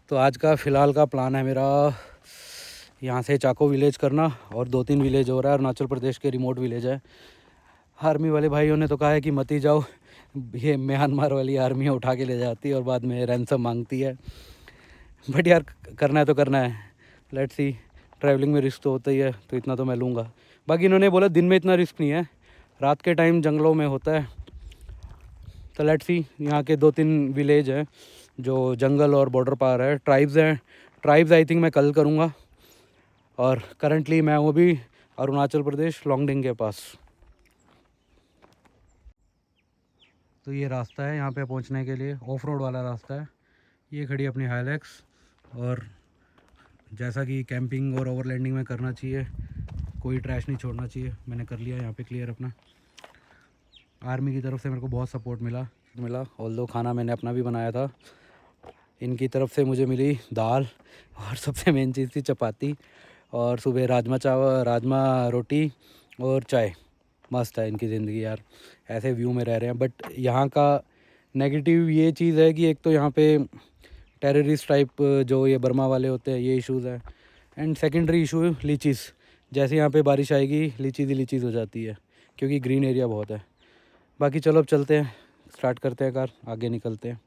तो आज का फ़िलहाल का प्लान है मेरा यहाँ से चाको विलेज करना और 2-3 विलेज हो रहा है। अरुणाचल प्रदेश के रिमोट विलेज है। आर्मी वाले भाइयों ने तो कहा है कि मत ही जाओ, ये म्यांमार वाली आर्मी उठा के ले जाती है और बाद में रैंसम मांगती है। बट यार करना है तो करना है, लेट्स सी। ट्रैवलिंग में रिस्क तो होता ही है, तो इतना तो मैं लूँगा। बाकी इन्होंने बोला दिन में इतना रिस्क नहीं है, रात के टाइम जंगलों में होता है। तो लेट्स सी। यहाँ के 2-3 विलेज हैं जो जंगल और बॉर्डर पार है, ट्राइब्स हैं। ट्राइब्स आई थिंक मैं कल करूँगा। और करंटली मैं हूँ अभी अरुणाचल प्रदेश लॉन्गडिंग के पास। तो ये रास्ता है यहाँ पे पहुँचने के लिए, ऑफ रोड वाला रास्ता है। ये खड़ी अपनी हाइलैक्स। और जैसा कि कैंपिंग और ओवरलैंडिंग में करना चाहिए, कोई ट्रैश नहीं छोड़ना चाहिए, मैंने कर लिया यहाँ पे क्लियर अपना। आर्मी की तरफ से मेरे को बहुत सपोर्ट मिला ऑल्दो खाना मैंने अपना भी बनाया था। इनकी तरफ से मुझे मिली दाल और सबसे मेन चीज़ थी चपाती, और सुबह राजमा रोटी और चाय। मस्त है इनकी ज़िंदगी यार, ऐसे व्यू में रह रहे हैं। बट यहाँ का नेगेटिव ये चीज़ है कि एक तो यहाँ पे टेररिस्ट टाइप जो ये बर्मा वाले होते हैं, ये इश्यूज़ है। And secondary issue lychees. जैसे यहाँ पे बारिश आएगी लीचीज़ ही लीचीज़ हो जाती है, क्योंकि ग्रीन एरिया बहुत है। बाकी चलो अब चलते हैं, स्टार्ट करते हैं कार, आगे निकलते हैं।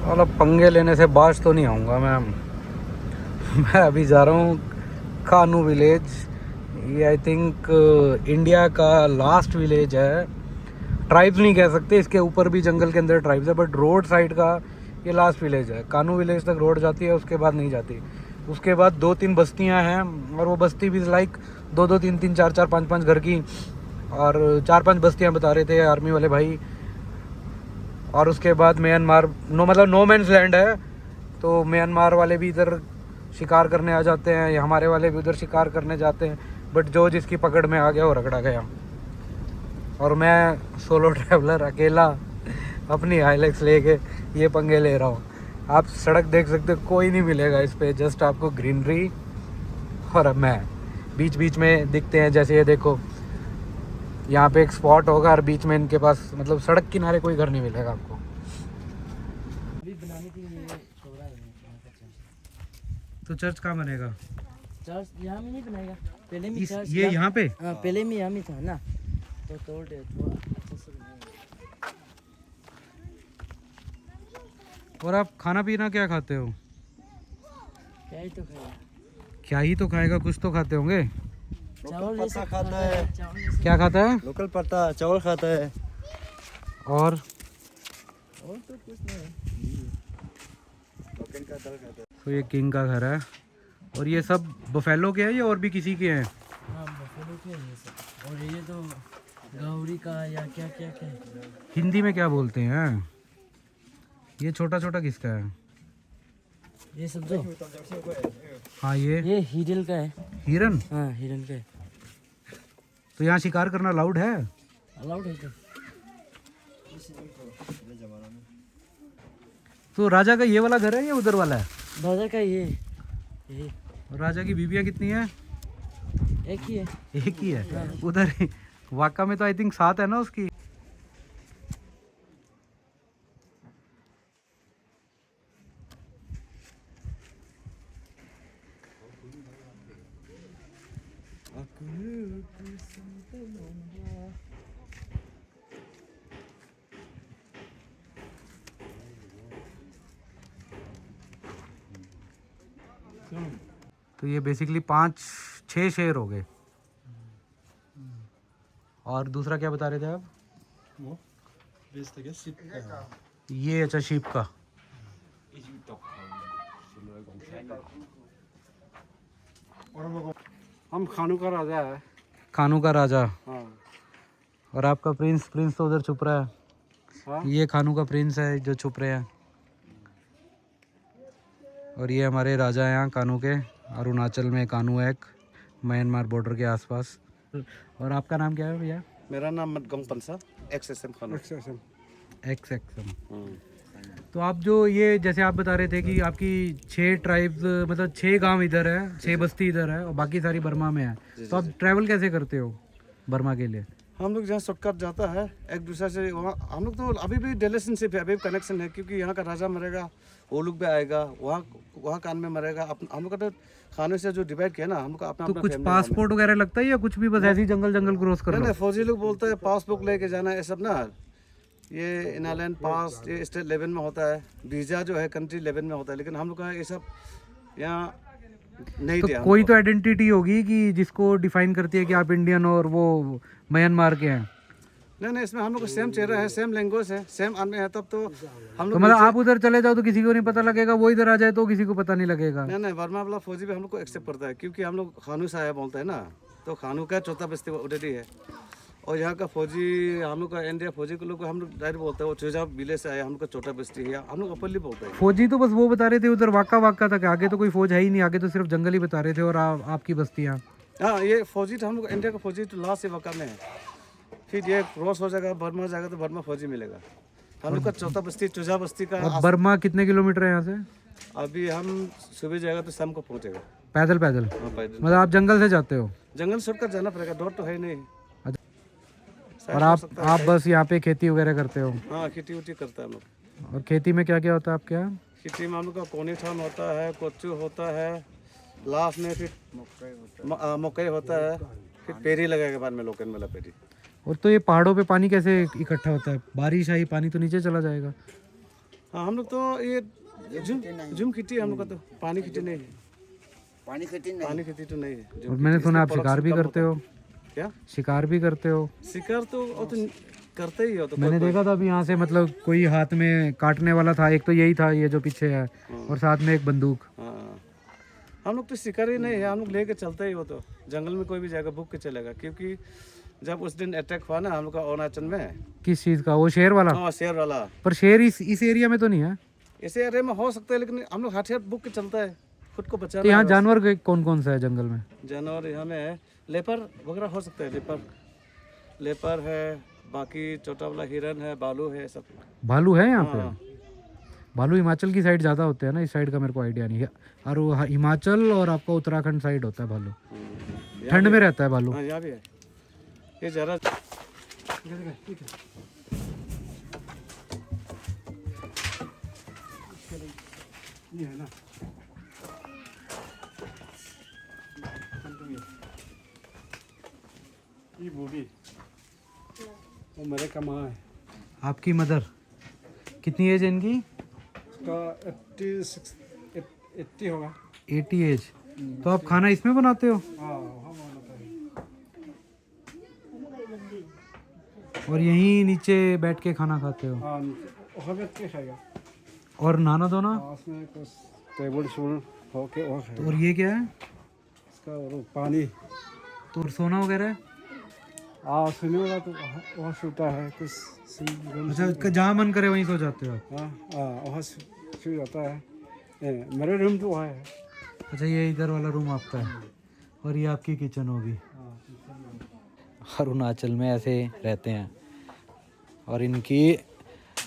और अब पंगे लेने से बाज तो नहीं आऊँगा मैं अभी जा रहा हूँ कानू विलेज। ये आई थिंक इंडिया का लास्ट विलेज है। ट्राइब्स नहीं कह सकते, इसके ऊपर भी जंगल के अंदर ट्राइब्स है, बट रोड साइड का ये लास्ट विलेज है। कानू विलेज तक रोड जाती है, उसके बाद नहीं जाती। उसके बाद 2-3 बस्तियां हैं, और वो बस्ती भी लाइक 2-2, 3-3, 4-4, 5-5 घर की, और 4-5 बस्तियां बता रहे थे आर्मी वाले भाई। और उसके बाद म्यांमार नो मैन्स लैंड है, तो म्यांमार वाले भी इधर शिकार करने आ जाते हैं, या हमारे वाले भी उधर शिकार करने जाते हैं। बट जो जिसकी पकड़ में आ गया वो रगड़ा गया। और मैं सोलो ट्रैवलर अकेला अपनी हाइलैक्स लेके ये पंगे ले रहा हूँ। आप सड़क देख सकते हो, कोई नहीं मिलेगा इस पे, जस्ट आपको ग्रीनरी। और अब मैं बीच बीच में दिखते हैं, जैसे ये देखो यहाँ पे एक स्पॉट होगा और बीच में इनके पास मतलब सड़क किनारे कोई घर नहीं मिलेगा आपको। तो चर्च कहाँ बनेगा? चर्च यहाँ में नहीं बनाएगा, पहले में चर्च ये यहाँ पे? हाँ, पहले में यहाँ में था ना, तो तोड़ दे तो अच्छा से बनाएगा। और आप खाना पीना क्या खाते हो? क्या ही तो खाएगा, क्या ही तो खाएगा, कुछ तो खाते होंगे। चावल पत्ता खाता है। क्या खाता है? लोकल पत्ता चावल खाता है। और तो कुछ नहीं। लोकल का दाल खाता है। तो ये किंग का घर है, और ये सब बफेलो के हैं या और भी किसी के हैं? हाँ बफेलो के ये सब, और ये तो गौरी का या क्या क्या क्या है। हिंदी में क्या बोलते हैं? ये छोटा छोटा किसका है? ये सब जो हाँ ये हिरन का है। हिरन? हाँ हिरन का है। तो यहाँ शिकार करना अलाउड है? अलाउड है तो राजा का ये वाला घर है या उधर वाला है? राजा का ये और राजा की बीबियाँ कितनी है? एक ही है। एक ही है? उधर वाका में तो आई थिंक 7 है ना उसकी। तो ये बेसिकली 5-6 शेर हो गए। और दूसरा क्या बता रहे थे आप? वो ये अच्छा शीप का। हम खानू का राजा है। खानू का राजा। हाँ। और आपका प्रिंस तो उधर छुप रहा है। हाँ? ये खानू का प्रिंस है जो छुप रहे हैं। और ये हमारे राजा हैं यहाँ कानू के, अरुणाचल में कानू एक, म्यांमार बॉर्डर के आसपास। और आपका नाम क्या है भैया? मेरा नाम मदगंग पंसा, XSM खानू। XXM। तो आप जो ये जैसे आप बता रहे थे कि आपकी 6 ट्राइब्स मतलब 6 गांव इधर है, 6 बस्ती इधर है और बाकी सारी बर्मा में है, तो आप ट्रैवल कैसे करते हो बर्मा के लिए? हम लोग जहाँ शॉर्टकट जाता है एक दूसरे से, वहाँ हम लोग तो अभी भी रिलेशनशिप है, अभी भी कनेक्शन है, क्योंकि यहाँ का राजा मरेगा वो लोग भी आएगा, वहाँ वहाँ कान में मरेगा। हम लोग का तो खाने से जो डिवाइड किया ना, हम लोग का अपना तो अपना कुछ family नाम है। पासपोर्ट वगैरह लगता है या कुछ भी, बस ऐसे ही जंगल जंगल क्रॉस कर नहीं लो? नहीं, फौजी लोग बोलते हैं पासबुक लेके जाना है, ये सब ना। ये इनालैंड पास ये स्टेट 11 में होता है, वीज़ा जो है कंट्री 11 में होता है, लेकिन हम लोग का ये सब यहाँ नहीं तो दिया कोई हमको। तो आइडेंटिटी होगी कि जिसको डिफाइन करती है कि आप इंडियन और वो म्यांमार के हैं। नहीं नहीं, इसमें हम लोग का सेम चेहरा है, सेम लैंग्वेज है, सेम आदमी है, तब तो हम तो लोग मतलब आप उधर चले जाओ तो किसी को नहीं पता लगेगा, वो इधर आ जाए तो किसी को पता नहीं लगेगा? नहीं नहीं, वर्मा वाला फौजी भी हम लोग को एक्सेप्ट करता है, क्योंकि हम लोग खानू साया बोलते हैं ना, तो खानू का चौथा बस्ती उधर है। और यहाँ का फौजी, हम लोग का इंडिया फौजी के लोग हम लोग डायरेक्ट बोलते हैं वो चुजा विलेज से आया, हम लोग का छोटा बस्ती है, हम लोग ओपनली बोलते हैं। फौजी तो बस वो बता रहे थे उधर वाका वाका तक, आगे तो कोई फौज है ही नहीं, आगे तो सिर्फ जंगल ही बता रहे थे और आपकी बस्तियाँ। हाँ, ये फौजी तो हम लोग इंडिया का फौजी तो लास्ट से वक़्त में है, फिर ये क्रॉस हो जाएगा, बर्मा जाएगा तो बर्मा फौजी मिलेगा। हम लोग का चौथा बस्ती चुजा बस्ती का। और बर्मा कितने किलोमीटर है यहाँ से? अभी हम सुबह जाएगा तो शाम को पहुँचेगा। पैदल पैदल? हाँ, पैदल। मतलब आप जंगल से जाते हो? जंगल शॉर्टकट जाना पड़ेगा, डॉट तो है नहीं। और आप बस यहाँ पे खेती वगैरह करते हो? हाँ, खेती उती करता है हम लोग। और खेती में क्या क्या होता है आपके यहाँ? खेती में हम लोग का कोनी ठान होता है, कोचू होता है, लास्ट में फिर मकई होता है, फिर पेरी लगेगा बाद में, लोकन वाला पेरी। और तो ये पहाड़ों पे पानी कैसे इकट्ठा होता है? बारिश आई पानी तो नीचे चला जाएगा? हाँ, हम लोग तो ये झुम खेती है हम लोग का, तो पानी खेती नहीं है। पानी खेती तो नहीं है। और मैंने सुना आप शिकार भी करते हो? क्या शिकार भी करते हो? शिकार तो वो तो करते ही हो। तो मैंने देखा था अभी यहाँ से, मतलब कोई हाथ में काटने वाला था, एक तो यही था ये जो पीछे है, और साथ में एक बंदूक। हाँ, हम लोग तो शिकार ही नहीं है, हम लोग लेके चलते ही हो, तो जंगल में कोई भी जाएगा भूख के चलेगा। क्योंकि जब उस दिन अटैक हुआ ना हम लोग का अरुणाचल में। किस चीज़ का? वो शेर वाला? हाँ, शेर वाला। पर शेर इस एरिया में तो नहीं है? ऐसे एरिया में हो सकता है, लेकिन हम लोग हथियार बुक के चलता है, खुद को बचाना। तो यहाँ है जानवर कौन कौन सा है जंगल में? बस। जानवर यहाँ में है, लेपर वगैरह हो सकता है, लेपर है, बाकी छोटा वाला हिरन है, भालू है, सब। भालू है यहाँ हाँ। पे? भालू हिमाचल की साइड ज़्यादा होते हैं ना, इस साइड का मेरे को आइडिया नहीं है। और वो हिमाचल और आपका उत्तराखंड साइड होता है भालू, ठंड में रहता है भालू। हाँ, यहाँ भी है। ये जरा ये है ना, ये बूढ़ी वो मेरे का माँ है। आपकी मदर कितनी एज है इनकी? उसका 80 होगा। 80 एज। तो आप खाना इसमें बनाते हो? हाँ, वहाँ बनाता है। और यहीं नीचे बैठ के खाना खाते हो? हाँ, वहाँ बैठ के खाएगा। और नहाना धोना? हाँ, उसमें कुछ टेबल शूल होके वो खाएगा। और ये क्या है? इसका वो पानी। तो और सोना वगैरह? हाँ, सुने वाला तो वहाँ सोता है कुछ। अच्छा, जहाँ मन करे वहीं सो जाते हो आप? हाँ हाँ, वहाँ सो जाता है। मेरे रूम तो वहाँ है। अच्छा, ये इधर वाला रूम आपका है और ये आपकी किचन होगी। अरुणाचल में ऐसे रहते हैं। और इनकी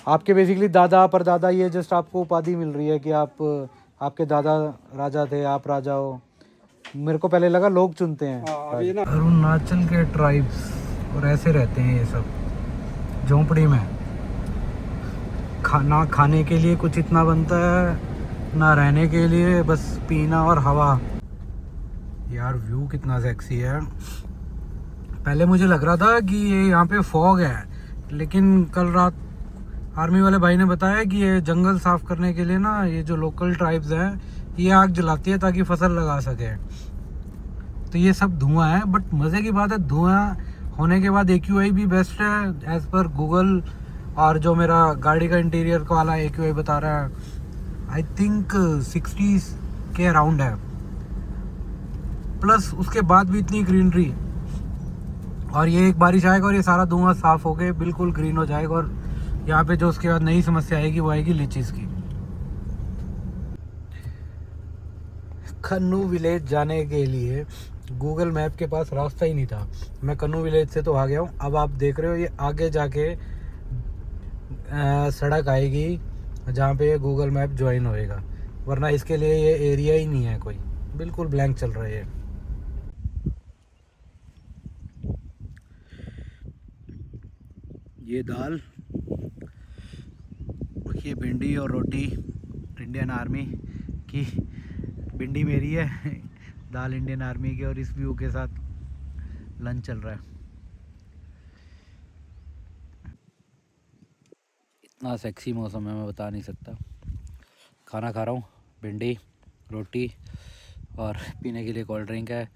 आपके बेसिकली दादा परदादा, ये जस्ट आपको उपाधि मिल रही है कि आपके दादा राजा थे, आप राजा हो। मेरे को पहले लगा लोग चुनते हैं। अभी ना अरुणाचल के ट्राइब्स और ऐसे रहते हैं ये सब झोंपड़ी में। खाना खाने के लिए कुछ इतना बनता है, ना रहने के लिए, बस पीना और हवा। यार व्यू कितना सेक्सी है। पहले मुझे लग रहा था कि ये यहाँ पे फॉग है, लेकिन कल रात आर्मी वाले भाई ने बताया कि ये जंगल साफ करने के लिए ना, ये जो लोकल ट्राइब्स हैं ये आग जलाती है ताकि फसल लगा सके। तो ये सब धुआं है, बट मज़े की बात है धुआं होने के बाद AQI भी बेस्ट है एज़ पर गूगल। और जो मेरा गाड़ी का इंटीरियर का वाला AQI बता रहा है, आई थिंक 60 के अराउंड है। प्लस उसके बाद भी इतनी ग्रीनरी। और ये एक बारिश आएगा और ये सारा धुआं साफ होके बिल्कुल ग्रीन हो जाएगा। और यहाँ पे जो उसके बाद नई समस्या आएगी वो आएगी लीचीज़ की। कन्नू विलेज जाने के लिए गूगल मैप के पास रास्ता ही नहीं था। मैं कन्नू विलेज से तो आ गया हूँ। अब आप देख रहे हो ये आगे जाके सड़क आएगी जहाँ पे ये गूगल मैप ज्वाइन होएगा, वरना इसके लिए ये एरिया ही नहीं है कोई, बिल्कुल ब्लैंक चल रहा है ये। ये दाल, ये भिंडी और रोटी इंडियन आर्मी की भिंडी मेरी है, दाल इंडियन आर्मी की, और इस व्यू के साथ लंच चल रहा है। इतना सेक्सी मौसम है मैं बता नहीं सकता। खाना खा रहा हूँ, भिंडी रोटी और पीने के लिए कोल्ड ड्रिंक है।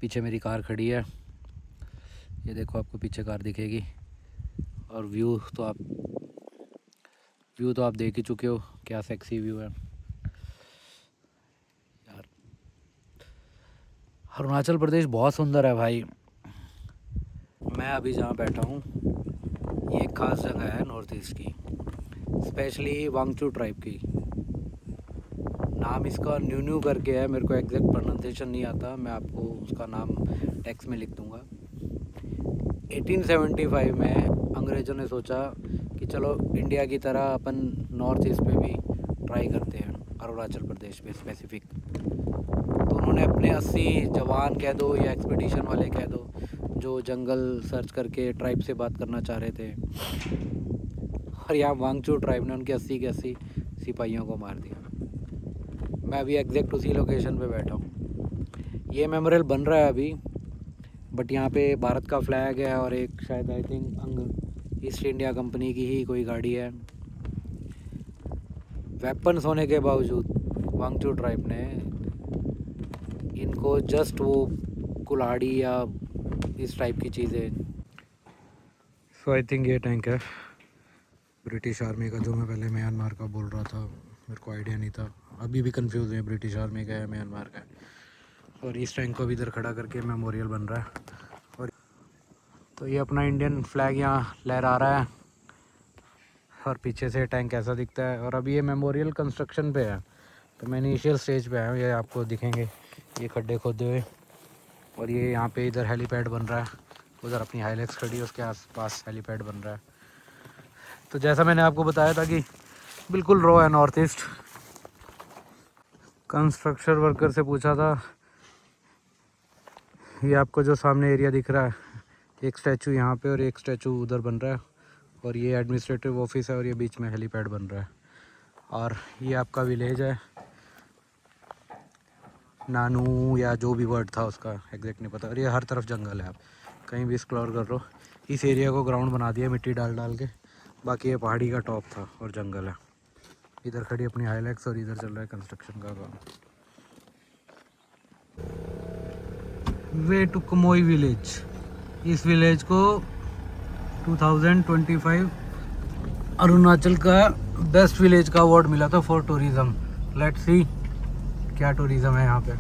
पीछे मेरी कार खड़ी है, ये देखो आपको पीछे कार दिखेगी। और व्यू तो आप देख ही चुके हो, क्या सेक्सी व्यू है यार। अरुणाचल प्रदेश बहुत सुंदर है भाई। मैं अभी जहाँ बैठा हूँ ये एक ख़ास जगह है नॉर्थ ईस्ट की, स्पेशली वांगचू ट्राइब की। नाम इसका न्यू करके है, मेरे को एग्जैक्ट प्रोनाउंसिएशन नहीं आता, मैं आपको उसका नाम टेक्स्ट में लिख दूँगा। 1875 में अंग्रेज़ों ने सोचा कि चलो इंडिया की तरह अपन नॉर्थ ईस्ट पे भी ट्राई करते हैं, अरुणाचल प्रदेश में स्पेसिफिक। तो उन्होंने अपने 80 जवान कह दो या एक्सपीडिशन वाले कह दो, जो जंगल सर्च करके ट्राइब से बात करना चाह रहे थे, और यहाँ वांगचू ट्राइब ने उनके 80 के 80 सिपाहियों को मार दिया। मैं अभी एग्जैक्ट उसी लोकेशन पे बैठा हूँ। ये मेमोरियल बन रहा है अभी, बट यहाँ पे भारत का फ्लैग है और एक शायद I think east India company की ही कोई गाड़ी है। वेपन्स होने के बावजूद वांगचू ट्राइब ने इनको जस्ट वो कुल्हाड़ी या इस टाइप की चीज़ें। सो आई थिंक ये टैंक है ब्रिटिश आर्मी का, जो मैं पहले म्यांमार का बोल रहा था, मेरे को आइडिया नहीं था। अभी भी कंफ्यूज है ब्रिटिश आर्मी का है म्यांमार का है। और इस टैंक को भी इधर खड़ा करके मेमोरियल बन रहा है। और तो ये अपना इंडियन फ्लैग यहाँ लहरा रहा है, और पीछे से टैंक ऐसा दिखता है। और अभी ये मेमोरियल कंस्ट्रक्शन पे है, तो मैं इनिशियल स्टेज पे आया हूँ। ये आपको दिखेंगे ये खड्डे खोदे हुए, और ये यहाँ पे इधर हेलीपैड बन रहा है। उधर अपनी हाइलेक्स खड़ी है, उसके आसपास हेलीपैड बन रहा है। तो जैसा मैंने आपको बताया था कि बिल्कुल रॉ है नॉर्थ ईस्ट। कंस्ट्रक्शन वर्कर से पूछा था, ये आपको जो सामने एरिया दिख रहा है, एक स्टैचू यहाँ पे और एक स्टैचू उधर बन रहा है, और ये एडमिनिस्ट्रेटिव ऑफिस है, और ये बीच में हेलीपैड बन रहा है। और ये आपका विलेज है, नानू या जो भी वर्ड था उसका एग्जैक्ट नहीं पता। और ये हर तरफ जंगल है, आप कहीं भी एक्सप्लोर कर लो। इस एरिया को ग्राउंड बना दिया मिट्टी डाल डाल के, बाकी ये पहाड़ी का टॉप था और जंगल है। इधर खड़ी अपनी हाइलेक्स और इधर चल रहा है कंस्ट्रक्शन का काम। वे टू कमोई विलेज, इस विलेज को 2025 अरुणाचल का बेस्ट विलेज का अवार्ड मिला था फॉर टूरिज्म। लेट्स सी क्या टूरिज्म है यहाँ पे।